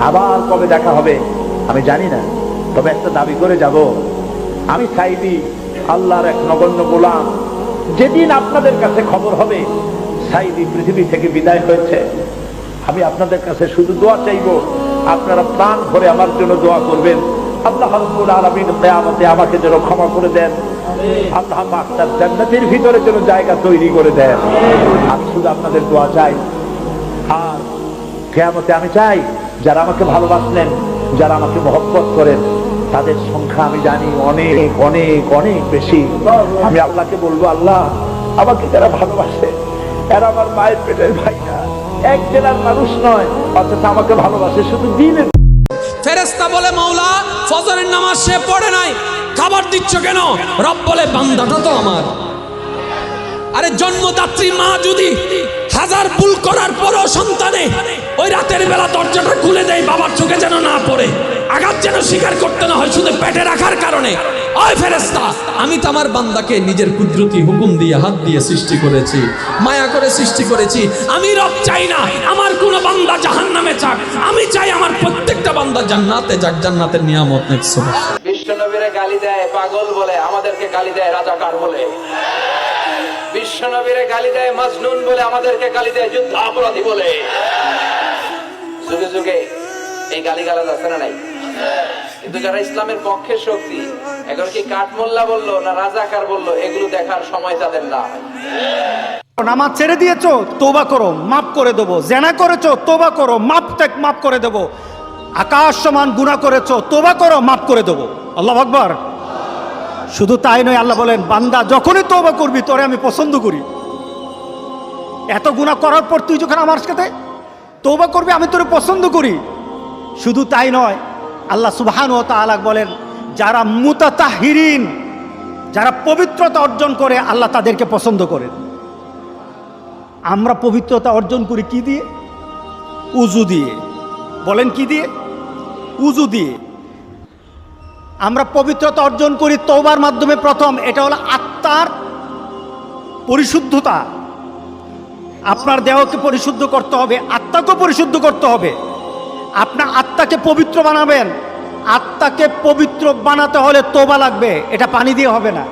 আবার কবে দেখা হবে আমি জানি না, তবে একটা দাবি করে যাব, আমি সাইদি আল্লাহর এক নগণ্য গোলাম। যেদিন আপনাদের কাছে খবর হবে সাইদি পৃথিবী থেকে বিদায় হয়েছে, আমি আপনাদের কাছে শুধু দোয়া চাইব, আপনারা প্রাণ ভরে আমার জন্য দোয়া করবেন। আল্লাহ রাব্বুল আলামিন কিয়ামতে আমাকে যেন ক্ষমা করে দেন, আল্লাহ পাক তার জান্নাতের ভিতরে যেন জায়গা তৈরি করে দেন। আমি শুধু আপনাদের দোয়া চাই। আর কিয়ামতে আমি চাই যারা আমাকে ভালোবাসলেন, যারা আমাকে মহব্বত করেন, তাদের সংখ্যা আমি জানি অনেক অনেক অনেক বেশি। আমি আল্লাহকে বলবো, আল্লাহ আমাকে যারা ভালোবাসে এরা আমার মায়ের পেটের ভাই না, এক জেলার মানুষ নয়, অথচ আমাকে ভালোবাসে শুধু দিনের। ফেরেশতা বলে, মাওলা ফজরের নামাজ সে পড়ে নাই, খাবার দিচ্ছ কেন? রব বলে, বান্দাটা তো আমার। আরে জন্মদাত্রী মা যদি হাজার ভুল করার পরও সন্তানে ওই রাতের বেলা দরজাটা খুলে দেয় বাবার চোখে যেন না পড়ে, আঘাত যেন স্বীকার করতে না হয় শুধু পেটে রাখার কারণে, ওই ফেরেশতা আমি তো আমার বান্দাকে নিজের কুদরতি হুকুম দিয়ে হাত দিয়ে সৃষ্টি করেছি, মায়া করে সৃষ্টি করেছি। আমি রব চাই না আমার কোনো বান্দা জাহান্নামে যাক, আমি চাই আমার প্রত্যেকটা বান্দা জান্নাতে যাক, জান্নাতের নিয়ামত নেক্সট। বিশ্বনবীরে গালি দেয় পাগল বলে, আমাদেরকে গালি দেয় রাজাকার বলে। বিশ্বনবীরে গালি দেয় মাজনুন বলে, আমাদেরকে গালি দেয় যুদ্ধ অপরাধী বলে। যুগে যুগে এই গালিগালাজ আছে না নাই? কিন্তু যারা ইসলামের পক্ষে শক্তি, এখন কি কাঠমোল্লা বললো না রাজাকার বললো, এগুলো দেখার সময় তাদের না। নামাজ ছেড়ে দিয়েছো, তওবা করো, মাফ করে দেবো। জেনা করেছো, তওবা করো, মাফ করে দেবো। আকাশ সমান গুনাহ করেছো, তওবা করো, মাফ করে দেবো। আল্লাহু আকবার। শুধু তাই নয়, আল্লাহ বলেন, বান্দা যখনই তওবা করবি তোরে আমি পছন্দ করি। এত গুনাহ করার পর তুই যখন আমার সাথে তওবা করবি আমি তোরে পছন্দ করি। শুধু তাই নয়, আল্লাহ সুবহানাহু ওয়া তাআলা বলেন, যারা মুতাতাহহিরিন, যারা পবিত্রতা অর্জন করে আল্লাহ তাদেরকে পছন্দ করেন। আমরা পবিত্রতা অর্জন করি কি দিয়ে? উযু দিয়ে। বলেন কি দিয়ে? উযু দিয়ে। আমরা পবিত্রতা অর্জন করি তওবার মাধ্যমে। প্রথম এটা হলো আত্মার পরিশুদ্ধতা। আপনার দেহকে পরিশুদ্ধ করতে হবে, আত্মাকে পরিশুদ্ধ করতে হবে। আপনার আত্মাকে পবিত্র বানাবেন, আত্মাকে পবিত্র বানাতে হলে তওবা লাগবে, এটা পানি দিয়ে হবে না।